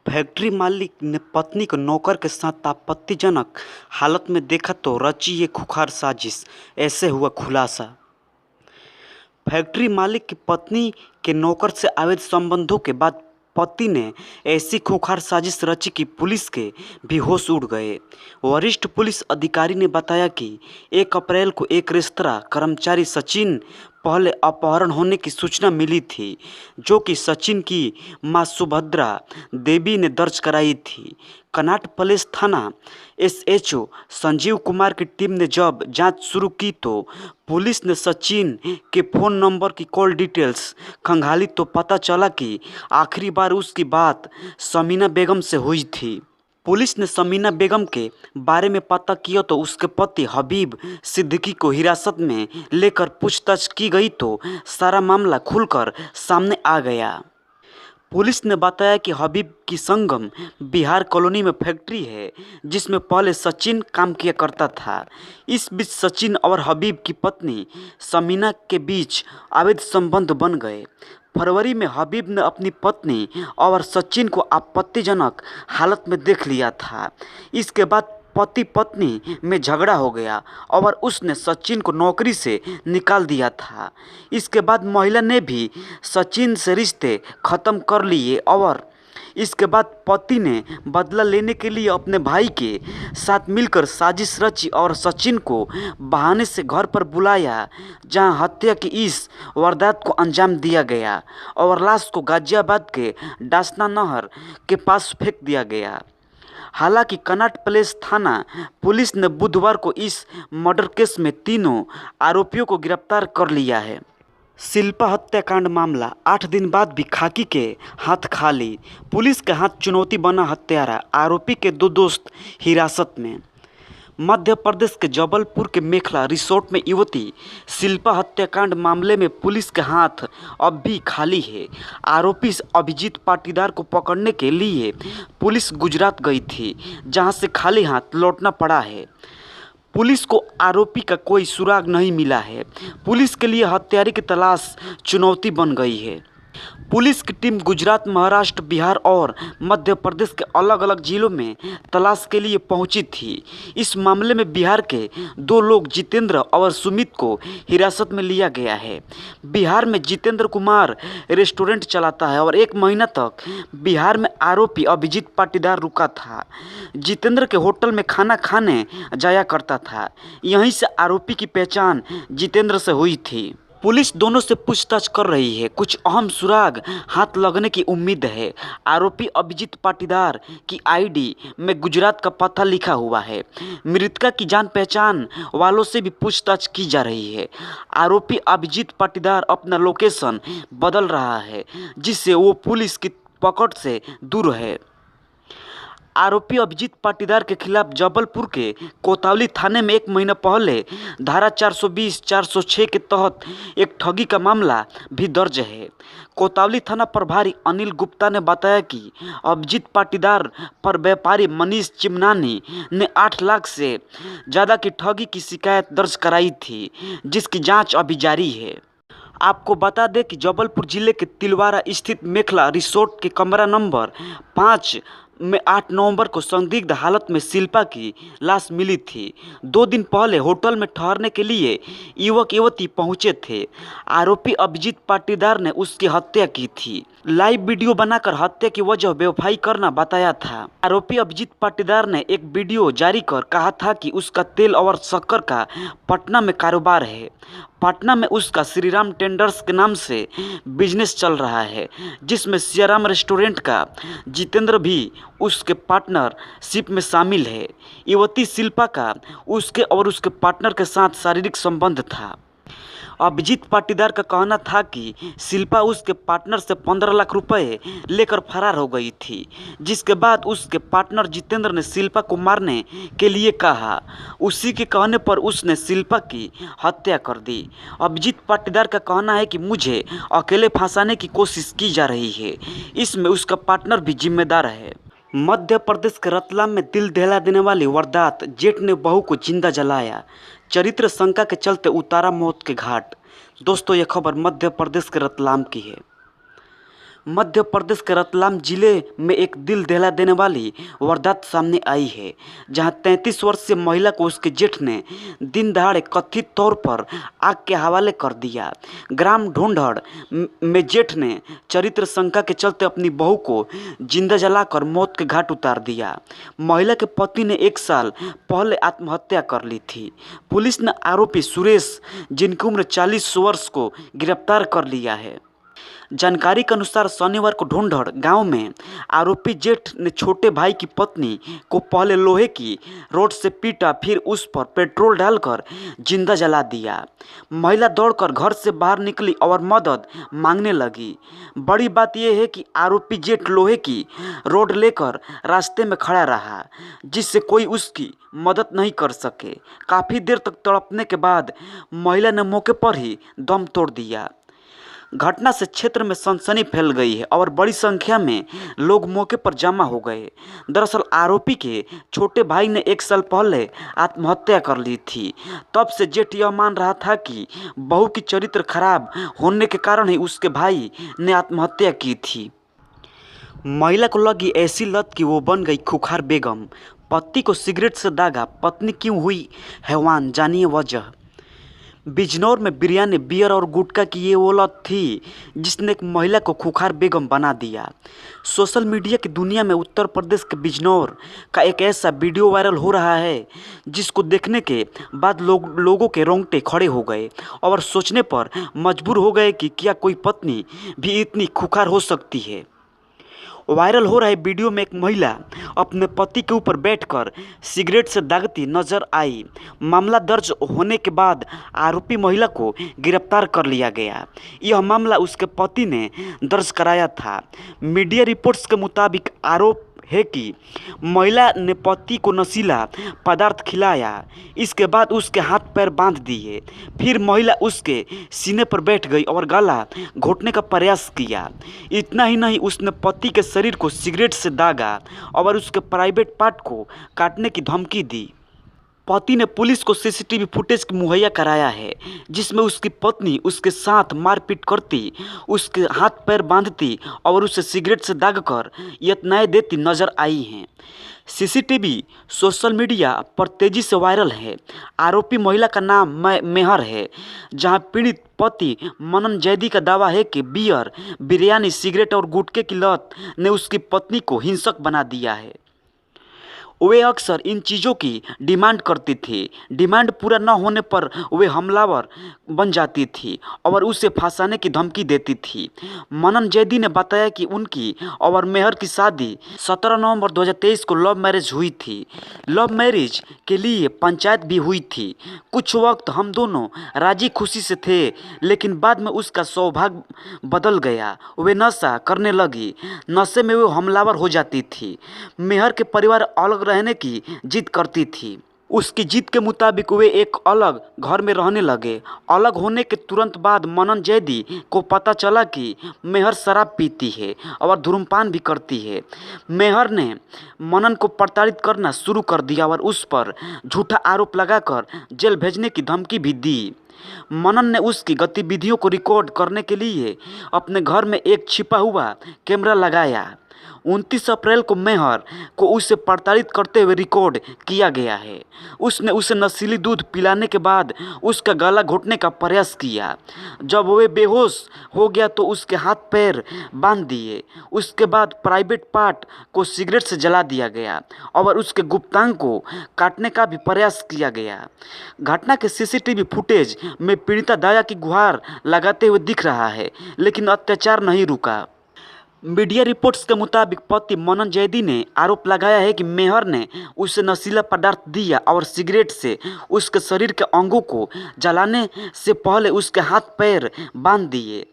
Factory मालिक ने पत्नी को नौकर के साथ आपत्तिजनक हालत में देखा तो रची ये खूंखार साजिश। ऐसे हुआ खुलासा। फैक्ट्री मालिक की पत्नी के नौकर से अवैध संबंधों के बाद पति ने ऐसी खूंखार साजिश रची कि पुलिस के भी होश उड़ गए। वरिष्ठ पुलिस अधिकारी ने बताया कि 1 अप्रैल को एक रेस्तरां कर्मचारी सचिन पहले अपहरण होने की सूचना मिली थी, जो कि सचिन की मां सुभद्रा देवी ने दर्ज कराई थी। कनाट प्लेस थाना एसएचओ संजीव कुमार की टीम ने जब जांच शुरू की तो पुलिस ने सचिन के फ़ोन नंबर की कॉल डिटेल्स खंगाली तो पता चला कि आखिरी बार उसकी बात समीना बेगम से हुई थी। पुलिस ने समीना बेगम के बारे में पता किया तो उसके पति हबीब सिद्दीकी को हिरासत में लेकर पूछताछ की गई तो सारा मामला खुलकर सामने आ गया। पुलिस ने बताया कि हबीब की संगम बिहार कॉलोनी में फैक्ट्री है, जिसमें पहले सचिन काम किया करता था। इस बीच सचिन और हबीब की पत्नी समीना के बीच अवैध संबंध बन गए। फरवरी में हबीब ने अपनी पत्नी और सचिन को आपत्तिजनक हालत में देख लिया था। इसके बाद पति पत्नी में झगड़ा हो गया और उसने सचिन को नौकरी से निकाल दिया था। इसके बाद महिला ने भी सचिन से रिश्ते ख़त्म कर लिए और इसके बाद पति ने बदला लेने के लिए अपने भाई के साथ मिलकर साजिश रची और सचिन को बहाने से घर पर बुलाया, जहां हत्या की इस वारदात को अंजाम दिया गया और लाश को गाजियाबाद के डासना नहर के पास फेंक दिया गया। हालांकि कनाट प्लेस थाना पुलिस ने बुधवार को इस मर्डर केस में तीनों आरोपियों को गिरफ्तार कर लिया है। शिल्पा हत्याकांड मामला 8 दिन बाद भी खाकी के हाथ खाली। पुलिस के हाथ चुनौती बना हत्यारा, आरोपी के 2 दोस्त हिरासत में। मध्य प्रदेश के जबलपुर के मेखला रिसोर्ट में युवती शिल्पा हत्याकांड मामले में पुलिस के हाथ अब भी खाली है। आरोपी अभिजीत पाटीदार को पकड़ने के लिए पुलिस गुजरात गई थी, जहां से खाली हाथ लौटना पड़ा है। पुलिस को आरोपी का कोई सुराग नहीं मिला है। पुलिस के लिए हत्यारे की तलाश चुनौती बन गई है। पुलिस की टीम गुजरात, महाराष्ट्र, बिहार और मध्य प्रदेश के अलग अलग जिलों में तलाश के लिए पहुंची थी। इस मामले में बिहार के 2 लोग जितेंद्र और सुमित को हिरासत में लिया गया है। बिहार में जितेंद्र कुमार रेस्टोरेंट चलाता है और 1 महीना तक बिहार में आरोपी अभिजीत पाटीदार रुका था। जितेंद्र के होटल में खाना खाने जाया करता था। यहीं से आरोपी की पहचान जितेंद्र से हुई थी। पुलिस दोनों से पूछताछ कर रही है। कुछ अहम सुराग हाथ लगने की उम्मीद है। आरोपी अभिजीत पाटीदार की आईडी में गुजरात का पता लिखा हुआ है। मृतका की जान पहचान वालों से भी पूछताछ की जा रही है। आरोपी अभिजीत पाटीदार अपना लोकेशन बदल रहा है, जिससे वो पुलिस की पकड़ से दूर है। आरोपी अभिजीत पाटीदार के खिलाफ जबलपुर के कोतवाली थाने में 1 महीना पहले धारा 420, 406 के तहत एक ठगी का मामला भी दर्ज है। कोतवाली थाना प्रभारी अनिल गुप्ता ने बताया कि अभिजीत पाटीदार पर व्यापारी मनीष चिमनानी ने 8 लाख से ज़्यादा की ठगी की शिकायत दर्ज कराई थी, जिसकी जाँच अभी जारी है। आपको बता दें कि जबलपुर जिले के तिलवारा स्थित मेखला रिसोर्ट के कमरा नंबर 5 में 8 नवंबर को संदिग्ध हालत में शिल्पा की लाश मिली थी। 2 दिन पहले होटल में ठहरने के लिए युवक युवती पहुंचे थे। आरोपी अभिजीत पाटीदार ने उसकी हत्या की थी। लाइव वीडियो बनाकर हत्या की वजह बेवफाई करना बताया था। आरोपी अभिजीत पाटीदार ने एक वीडियो जारी कर कहा था कि उसका तेल और शक्कर का पटना में कारोबार है। पटना में उसका श्रीराम टेंडर्स के नाम से बिजनेस चल रहा है, जिसमें सियाराम रेस्टोरेंट का जितेंद्र भी उसके पार्टनरशिप में शामिल है। युवती शिल्पा का उसके और उसके पार्टनर के साथ शारीरिक संबंध था। अभिजीत पाटीदार का कहना था कि शिल्पा उसके पार्टनर से 15 लाख रुपए लेकर फरार हो गई थी, जिसके बाद उसके पार्टनर जितेंद्र ने शिल्पा को मारने के लिए कहा। उसी के कहने पर उसने शिल्पा की हत्या कर दी। अभिजीत पाटीदार का कहना है कि मुझे अकेले फंसाने की कोशिश की जा रही है। इसमें उसका पार्टनर भी जिम्मेदार है। मध्य प्रदेश के रतलाम में दिल दहला देने वाली वारदात, जेठ ने बहू को जिंदा जलाया, चरित्र शंका के चलते उतारा मौत के घाट। दोस्तों, यह खबर मध्य प्रदेश के रतलाम की है। मध्य प्रदेश के रतलाम जिले में एक दिल दहला देने वाली वारदात सामने आई है, जहां 33 वर्षीय महिला को उसके जेठ ने दिन दहाड़े कथित तौर पर आग के हवाले कर दिया। ग्राम ढूंढड़ में जेठ ने चरित्र शंका के चलते अपनी बहू को जिंदा जलाकर मौत के घाट उतार दिया। महिला के पति ने 1 साल पहले आत्महत्या कर ली थी। पुलिस ने आरोपी सुरेश, जिनकी उम्र 40 वर्ष को गिरफ्तार कर लिया है। जानकारी के अनुसार शनिवार को ढूंढड़ गांव में आरोपी जेठ ने छोटे भाई की पत्नी को पहले लोहे की रॉड से पीटा, फिर उस पर पेट्रोल डालकर जिंदा जला दिया। महिला दौड़कर घर से बाहर निकली और मदद मांगने लगी। बड़ी बात यह है कि आरोपी जेठ लोहे की रॉड लेकर रास्ते में खड़ा रहा, जिससे कोई उसकी मदद नहीं कर सके। काफ़ी देर तक तड़पने के बाद महिला ने मौके पर ही दम तोड़ दिया। घटना से क्षेत्र में सनसनी फैल गई है और बड़ी संख्या में लोग मौके पर जमा हो गए। दरअसल आरोपी के छोटे भाई ने 1 साल पहले आत्महत्या कर ली थी। तब से जेठ यह मान रहा था कि बहू की चरित्र खराब होने के कारण ही उसके भाई ने आत्महत्या की थी। महिला को लगी ऐसी लत कि वो बन गई खूंखार बेगम। पति को सिगरेट से दागा, पत्नी क्यों हुई हैवान, जानिए वजह। बिजनौर में बिरयानी, बियर और गुटखा की ये वो लत थी जिसने एक महिला को खूंखार बेगम बना दिया। सोशल मीडिया की दुनिया में उत्तर प्रदेश के बिजनौर का एक ऐसा वीडियो वायरल हो रहा है जिसको देखने के बाद लोगों के रोंगटे खड़े हो गए और सोचने पर मजबूर हो गए कि क्या कोई पत्नी भी इतनी खूंखार हो सकती है। वायरल हो रहे वीडियो में एक महिला अपने पति के ऊपर बैठकर सिगरेट से दागती नजर आई। मामला दर्ज होने के बाद आरोपी महिला को गिरफ्तार कर लिया गया। यह मामला उसके पति ने दर्ज कराया था। मीडिया रिपोर्ट्स के मुताबिक आरोप है कि महिला ने पति को नशीला पदार्थ खिलाया, इसके बाद उसके हाथ पैर बांध दिए। फिर महिला उसके सीने पर बैठ गई और गला घोटने का प्रयास किया। इतना ही नहीं, उसने पति के शरीर को सिगरेट से दागा और उसके प्राइवेट पार्ट को काटने की धमकी दी। पति ने पुलिस को सीसीटीवी फुटेज मुहैया कराया है, जिसमें उसकी पत्नी उसके साथ मारपीट करती, उसके हाथ पैर बांधती और उसे सिगरेट से दागकर यत्नाएं देती नजर आई हैं। सीसीटीवी सोशल मीडिया पर तेजी से वायरल है। आरोपी महिला का नाम मेहर है, जहां पीड़ित पति मनन जैदी का दावा है कि बियर, बिरयानी, सिगरेट और गुटखे की लत ने उसकी पत्नी को हिंसक बना दिया है। वे अक्सर इन चीज़ों की डिमांड करती थी। डिमांड पूरा न होने पर वे हमलावर बन जाती थी और उसे फंसाने की धमकी देती थी। मनन जैदी ने बताया कि उनकी और मेहर की शादी 17 नवंबर 2023 को लव मैरिज हुई थी। लव मैरिज के लिए पंचायत भी हुई थी। कुछ वक्त हम दोनों राजी खुशी से थे, लेकिन बाद में उसका सौभाग्य बदल गया। वे नशा करने लगी। नशे में वो हमलावर हो जाती थी। मेहर के परिवार अलग रहने की जिद करती थी। उसकी जिद के मुताबिक वे एक अलग घर में रहने लगे। अलग होने के तुरंत बाद मनन जैदी को पता चला कि मेहर शराब पीती है और धूम्रपान भी करती है। मेहर ने मनन को प्रताड़ित करना शुरू कर दिया और उस पर झूठा आरोप लगाकर जेल भेजने की धमकी भी दी। मनन ने उसकी गतिविधियों को रिकॉर्ड करने के लिए अपने घर में एक छिपा हुआ कैमरा लगाया। 29 अप्रैल को मेहर को उसे प्रताड़ित करते हुए रिकॉर्ड किया गया है। उसने उसे नशीली दूध पिलाने के बाद उसका गला घोटने का प्रयास किया। जब वह बेहोश हो गया तो उसके हाथ पैर बांध दिए। उसके बाद प्राइवेट पार्ट को सिगरेट से जला दिया गया और उसके गुप्तांग को काटने का भी प्रयास किया गया। घटना के सीसीटीवी फुटेज में पीड़िता दया की गुहार लगाते हुए दिख रहा है, लेकिन अत्याचार नहीं रुका। मीडिया रिपोर्ट्स के मुताबिक पति मनन जैदी ने आरोप लगाया है कि मेहर ने उसे नशीला पदार्थ दिया और सिगरेट से उसके शरीर के अंगों को जलाने से पहले उसके हाथ पैर बांध दिए।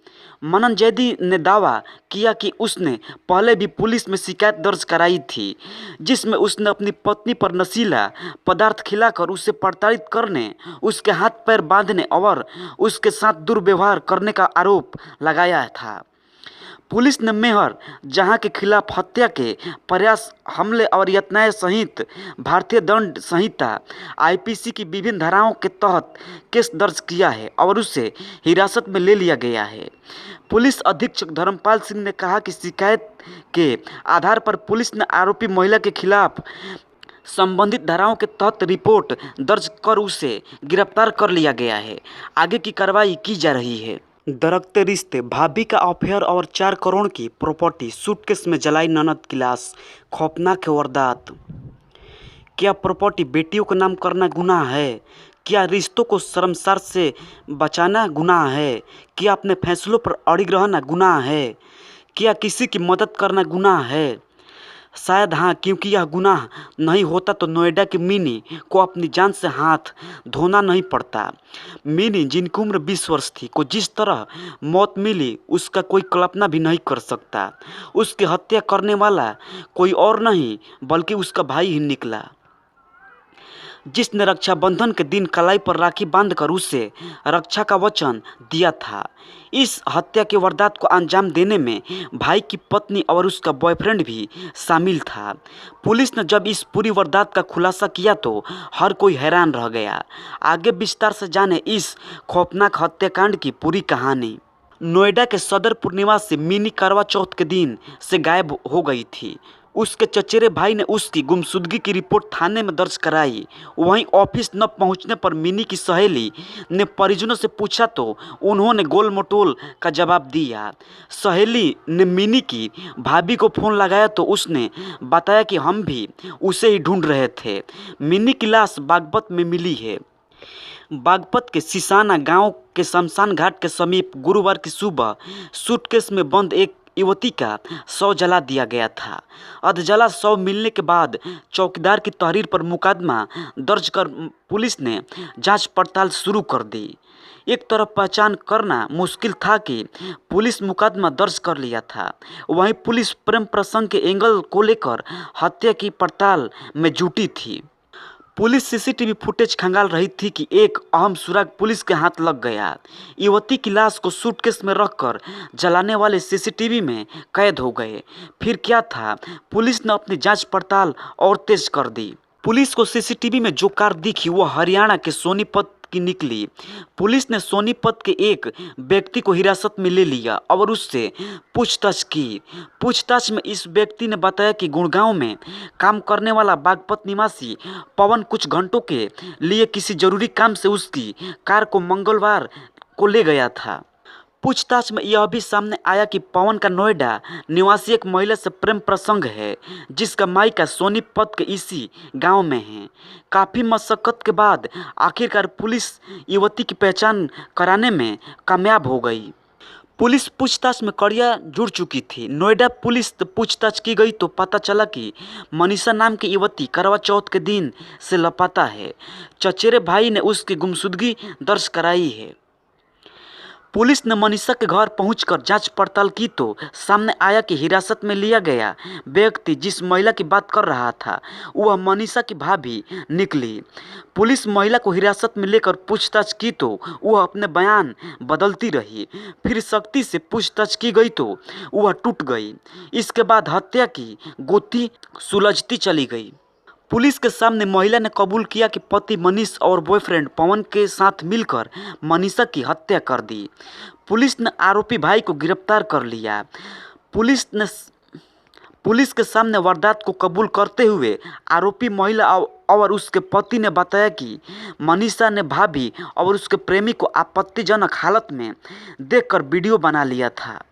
मनन जैदी ने दावा किया कि उसने पहले भी पुलिस में शिकायत दर्ज कराई थी, जिसमें उसने अपनी पत्नी पर नशीला पदार्थ खिलाकर उसे प्रताड़ित करने, उसके हाथ पैर बांधने और उसके साथ दुर्व्यवहार करने का आरोप लगाया था। पुलिस ने मेहर जहां के खिलाफ हत्या के प्रयास, हमले और यातनाएं सहित भारतीय दंड संहिता आईपीसी की विभिन्न धाराओं के तहत केस दर्ज किया है और उसे हिरासत में ले लिया गया है। पुलिस अधीक्षक धर्मपाल सिंह ने कहा कि शिकायत के आधार पर पुलिस ने आरोपी महिला के खिलाफ संबंधित धाराओं के तहत रिपोर्ट दर्ज कर उसे गिरफ्तार कर लिया गया है। आगे की कार्रवाई की जा रही है। दरकते रिश्ते, भाभी का अफेयर और 4 करोड़ की प्रॉपर्टी, सूटकेस में जलाई ननद की लाश, खौफनाक है वारदात। क्या प्रॉपर्टी बेटियों का नाम करना गुनाह है? क्या रिश्तों को शर्मसार से बचाना गुनाह है? क्या अपने फैसलों पर अड़िग रहना गुनाह है? क्या किसी की मदद करना गुनाह है? शायद हाँ, क्योंकि यह गुनाह नहीं होता तो नोएडा की मिनी को अपनी जान से हाथ धोना नहीं पड़ता। मिनी, जिनकी उम्र 20 वर्ष थी, को जिस तरह मौत मिली उसका कोई कल्पना भी नहीं कर सकता। उसकी हत्या करने वाला कोई और नहीं बल्कि उसका भाई ही निकला, जिसने रक्षाबंधन के दिन कलाई पर राखी बांधकर उसे रक्षा का वचन दिया था। इस हत्या के वारदात को अंजाम देने में भाई की पत्नी और उसका बॉयफ्रेंड भी शामिल था। पुलिस ने जब इस पूरी वारदात का खुलासा किया तो हर कोई हैरान रह गया। आगे विस्तार से जाने इस खौफनाक हत्याकांड की पूरी कहानी। नोएडा के सदरपुर निवासी मिनी करवा चौथ के दिन से गायब हो गई थी। उसके चचेरे भाई ने उसकी गुमशुदगी की रिपोर्ट थाने में दर्ज कराई। वहीं ऑफिस न पहुंचने पर मिनी की सहेली ने परिजनों से पूछा तो उन्होंने गोल मटोल का जवाब दिया। सहेली ने मिनी की भाभी को फ़ोन लगाया तो उसने बताया कि हम भी उसे ही ढूंढ रहे थे। मिनी की लाश बागपत में मिली है। बागपत के सिसाना गांव के शमशान घाट के समीप गुरुवार की सुबह सूटकेस में बंद एक युवती का शव जला दिया गया था। अधजला शव मिलने के बाद चौकीदार की तहरीर पर मुकदमा दर्ज कर पुलिस ने जांच पड़ताल शुरू कर दी। एक तरफ पहचान करना मुश्किल था कि पुलिस मुकदमा दर्ज कर लिया था, वहीं पुलिस प्रेम प्रसंग के एंगल को लेकर हत्या की पड़ताल में जुटी थी। पुलिस सीसीटीवी फुटेज खंगाल रही थी कि एक अहम सुराग पुलिस के हाथ लग गया। युवती की लाश को सूटकेस में रखकर जलाने वाले सीसीटीवी में कैद हो गए। फिर क्या था? पुलिस ने अपनी जांच पड़ताल और तेज कर दी। पुलिस को सीसीटीवी में जो कार दिखी वह हरियाणा के सोनीपत की निकली। पुलिस ने सोनीपत के एक व्यक्ति को हिरासत में ले लिया और उससे पूछताछ की। पूछताछ में इस व्यक्ति ने बताया कि गुड़गांव में काम करने वाला बागपत निवासी पवन कुछ घंटों के लिए किसी जरूरी काम से उसकी कार को मंगलवार को ले गया था। पूछताछ में यह भी सामने आया कि पवन का नोएडा निवासी एक महिला से प्रेम प्रसंग है, जिसका मायका सोनीपत के इसी गांव में है। काफ़ी मशक्कत के बाद आखिरकार पुलिस युवती की पहचान कराने में कामयाब हो गई। पुलिस पूछताछ में कड़ियाँ जुड़ चुकी थी। नोएडा पुलिस पूछताछ की गई तो पता चला कि मनीषा नाम की युवती करवा चौथ के दिन से लापता है। चचेरे भाई ने उसकी गुमशुदगी दर्ज कराई है। पुलिस ने मनीषा के घर पहुंचकर जांच पड़ताल की तो सामने आया कि हिरासत में लिया गया व्यक्ति जिस महिला की बात कर रहा था वह मनीषा की भाभी निकली। पुलिस महिला को हिरासत में लेकर पूछताछ की तो वह अपने बयान बदलती रही। फिर सख्ती से पूछताछ की गई तो वह टूट गई। इसके बाद हत्या की गोती सुलझती चली गई। पुलिस के सामने महिला ने कबूल किया कि पति मनीष और बॉयफ्रेंड पवन के साथ मिलकर मनीषा की हत्या कर दी। पुलिस ने आरोपी भाई को गिरफ्तार कर लिया। पुलिस के सामने वारदात को कबूल करते हुए आरोपी महिला और उसके पति ने बताया कि मनीषा ने भाभी और उसके प्रेमी को आपत्तिजनक हालत में देखकर वीडियो बना लिया था।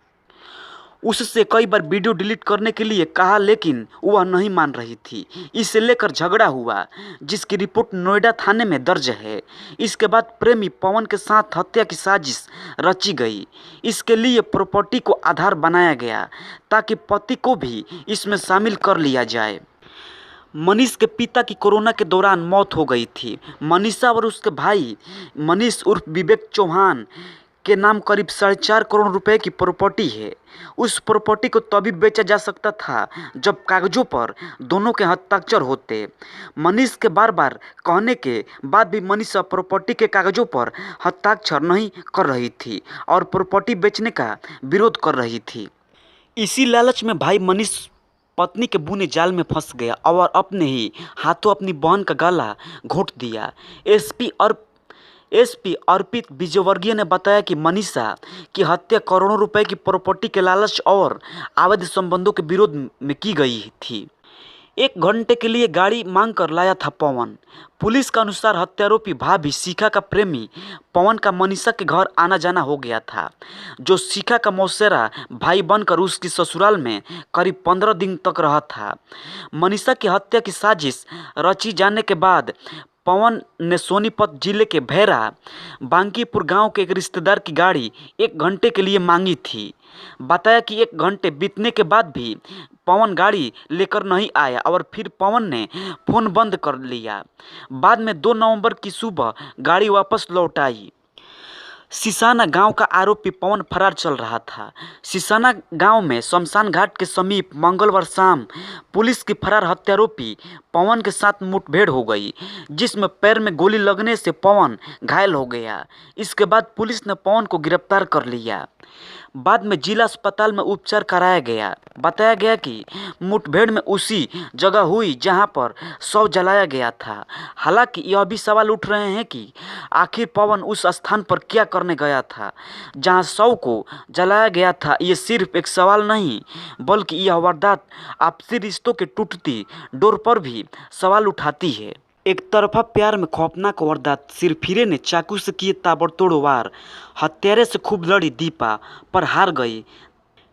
उससे कई बार वीडियो डिलीट करने के लिए कहा लेकिन वह नहीं मान रही थी। इसे लेकर झगड़ा हुआ, जिसकी रिपोर्ट नोएडा थाने में दर्ज है। इसके बाद प्रेमी पवन के साथ हत्या की साजिश रची गई। इसके लिए प्रॉपर्टी को आधार बनाया गया ताकि पति को भी इसमें शामिल कर लिया जाए। मनीष के पिता की कोरोना के दौरान मौत हो गई थी। मनीषा और उसके भाई मनीष उर्फ विवेक चौहान के नाम करीब 4.5 करोड़ रुपए की प्रॉपर्टी है। उस प्रॉपर्टी को तभी बेचा जा सकता था जब कागजों पर दोनों के हस्ताक्षर होते। मनीष के बार बार कहने के बाद भी मनीषा प्रॉपर्टी के कागजों पर हस्ताक्षर नहीं कर रही थी और प्रॉपर्टी बेचने का विरोध कर रही थी। इसी लालच में भाई मनीष पत्नी के बुने जाल में फंस गया और अपने ही हाथों अपनी बहन का गला घोंट दिया। एसपी अर्पित विजयवर्गीय ने बताया कि मनीषा की हत्या करोड़ों रुपए की प्रॉपर्टी के लालच और अवैध संबंधों के विरोध में की गई थी। 1 घंटे के लिए गाड़ी मांग कर लाया था पवन। पुलिस के अनुसार हत्यारोपी भाभी शिखा का प्रेमी पवन का मनीषा के घर आना जाना हो गया था, जो शिखा का मौसेरा भाई बनकर उसकी ससुराल में करीब 15 दिन तक रहा था। मनीषा की हत्या की साजिश रची जाने के बाद पवन ने सोनीपत जिले के भैरा बांकीपुर गांव के एक रिश्तेदार की गाड़ी 1 घंटे के लिए मांगी थी। बताया कि 1 घंटे बीतने के बाद भी पवन गाड़ी लेकर नहीं आया और फिर पवन ने फोन बंद कर लिया। बाद में 2 नवंबर की सुबह गाड़ी वापस लौट आई। सिसाना गांव का आरोपी पवन फरार चल रहा था। सिसाना गांव में शमशान घाट के समीप मंगलवार शाम पुलिस की फरार हत्यारोपी पवन के साथ मुठभेड़ हो गई, जिसमें पैर में गोली लगने से पवन घायल हो गया। इसके बाद पुलिस ने पवन को गिरफ्तार कर लिया। बाद में जिला अस्पताल में उपचार कराया गया। बताया गया कि मुठभेड़ में उसी जगह हुई जहां पर शव जलाया गया था। हालांकि यह भी सवाल उठ रहे हैं कि आखिर पवन उस स्थान पर क्या करने गया था जहां शव को जलाया गया था। ये सिर्फ एक सवाल नहीं, बल्कि यह वारदात आपसी रिश्तों के टूटती डोर पर भी सवाल उठाती है। एक तरफा प्यार में खौफनाक वारदात, सिरफिरे ने चाकू से किए ताबड़तोड़ वार, हत्यारे से खूब लड़ी दीपा पर हार गई।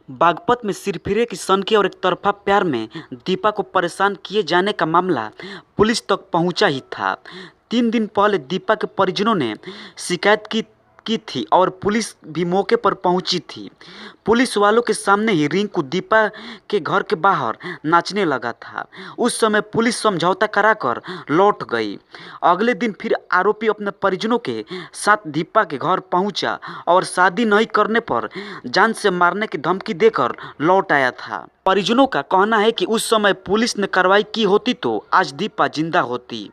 बागपत में सिरफिरे की सनकी और एक तरफा प्यार में दीपा को परेशान किए जाने का मामला पुलिस तक पहुंचा ही था। 3 दिन पहले दीपा के परिजनों ने शिकायत की थी और पुलिस भी मौके पर पहुंची थी। पुलिस वालों के सामने ही रिंकू दीपा के घर के बाहर नाचने लगा था। उस समय पुलिस समझौता कराकर लौट गई। अगले दिन फिर आरोपी अपने परिजनों के साथ दीपा के घर पहुंचा और शादी नहीं करने पर जान से मारने की धमकी देकर लौट आया था। परिजनों का कहना है कि उस समय पुलिस ने कार्रवाई की होती तो आज दीपा जिंदा होती।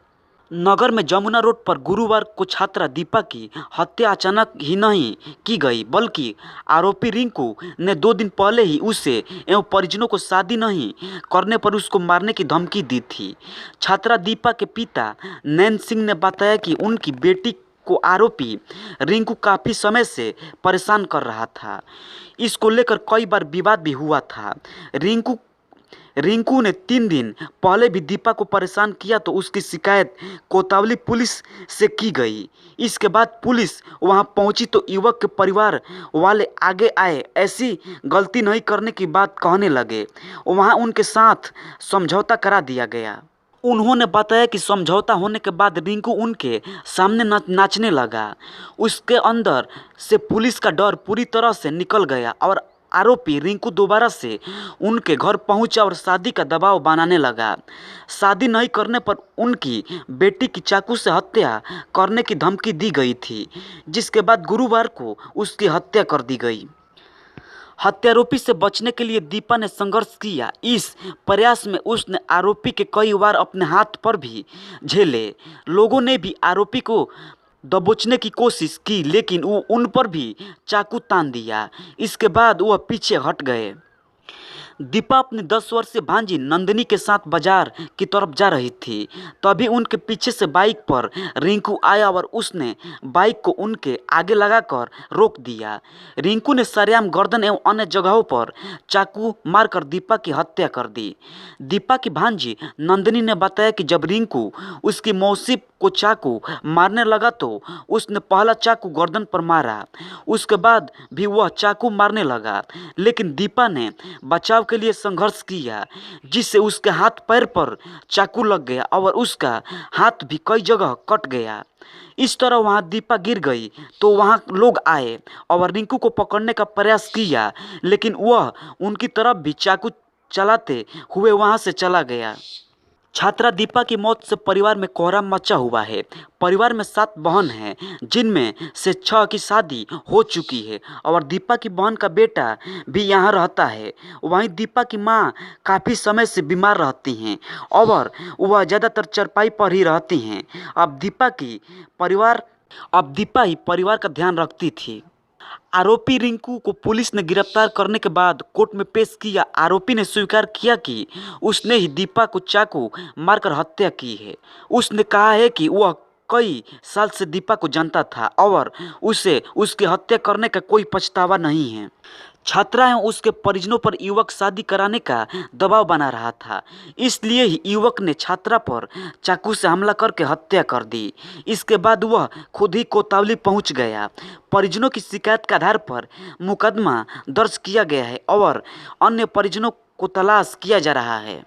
नगर में जमुना रोड पर गुरुवार को छात्रा दीपा की हत्या अचानक ही नहीं की गई, बल्कि आरोपी रिंकू ने 2 दिन पहले ही उसे एवं परिजनों को शादी नहीं करने पर उसको मारने की धमकी दी थी। छात्रा दीपा के पिता नैन सिंह ने बताया कि उनकी बेटी को आरोपी रिंकू काफ़ी समय से परेशान कर रहा था। इसको लेकर कई बार विवाद भी हुआ था। रिंकू ने 3 दिन पहले भी दीपा को परेशान किया तो उसकी शिकायत कोतवाली पुलिस से की गई। इसके बाद पुलिस वहां पहुंची तो युवक के परिवार वाले आगे आए, ऐसी गलती नहीं करने की बात कहने लगे। वहां उनके साथ समझौता करा दिया गया। उन्होंने बताया कि समझौता होने के बाद रिंकू उनके सामने नाचने लगा। उसके अंदर से पुलिस का डर पूरी तरह से निकल गया और आरोपी रिंकू दोबारा से उनके घर पहुंचा और शादी का दबाव बनाने लगा। शादी नहीं करने पर उनकी बेटी की चाकू से हत्या करने की धमकी दी गई थी, जिसके बाद गुरुवार को उसकी हत्या कर दी गई। हत्यारोपी से बचने के लिए दीपा ने संघर्ष किया। इस प्रयास में उसने आरोपी के कई बार अपने हाथ पर भी झेले। लोगों ने भी आरोपी को दबोचने की कोशिश की, लेकिन वो उन पर भी चाकू तान दिया। इसके बाद वह पीछे हट गए। दीपा अपनी 10 वर्षीय भांजी नंदिनी के साथ बाजार की तरफ जा रही थी। तभी उनके पीछे से बाइक पर रिंकू आया और उसने बाइक को उनके आगे लगाकर रोक दिया। रिंकू ने सरेआम गर्दन एवं अन्य जगहों पर चाकू मारकर दीपा की हत्या कर दी। दीपा की भांजी नंदिनी ने बताया कि जब रिंकू उसकी मौसी को चाकू मारने लगा तो उसने पहला चाकू गर्दन पर मारा। उसके बाद भी वह चाकू मारने लगा, लेकिन दीपा ने बचाव के लिए संघर्ष किया, जिससे उसके हाथ पैर पर चाकू लग गया और उसका हाथ भी कई जगह कट गया। इस तरह वहां दीपा गिर गई तो वहां लोग आए और रिंकू को पकड़ने का प्रयास किया, लेकिन वह उनकी तरफ भी चाकू चलाते हुए वहां से चला गया। छात्रा दीपा की मौत से परिवार में कोहराम मचा हुआ है। परिवार में 7 बहन हैं, जिनमें से 6 की शादी हो चुकी है और दीपा की बहन का बेटा भी यहाँ रहता है। वहीं दीपा की माँ काफ़ी समय से बीमार रहती हैं और वह ज़्यादातर चरपाई पर ही रहती हैं। अब दीपा ही परिवार का ध्यान रखती थी। आरोपी रिंकू को पुलिस ने गिरफ्तार करने के बाद कोर्ट में पेश किया। आरोपी ने स्वीकार किया कि उसने ही दीपा को चाकू मारकर हत्या की है। उसने कहा है कि वह कई साल से दीपा को जानता था और उसे उसकी हत्या करने का कोई पछतावा नहीं है। छात्रा एवं उसके परिजनों पर युवक शादी कराने का दबाव बना रहा था, इसलिए ही युवक ने छात्रा पर चाकू से हमला करके हत्या कर दी। इसके बाद वह खुद ही कोतवाली पहुंच गया। परिजनों की शिकायत के आधार पर मुकदमा दर्ज किया गया है और अन्य परिजनों को तलाश किया जा रहा है।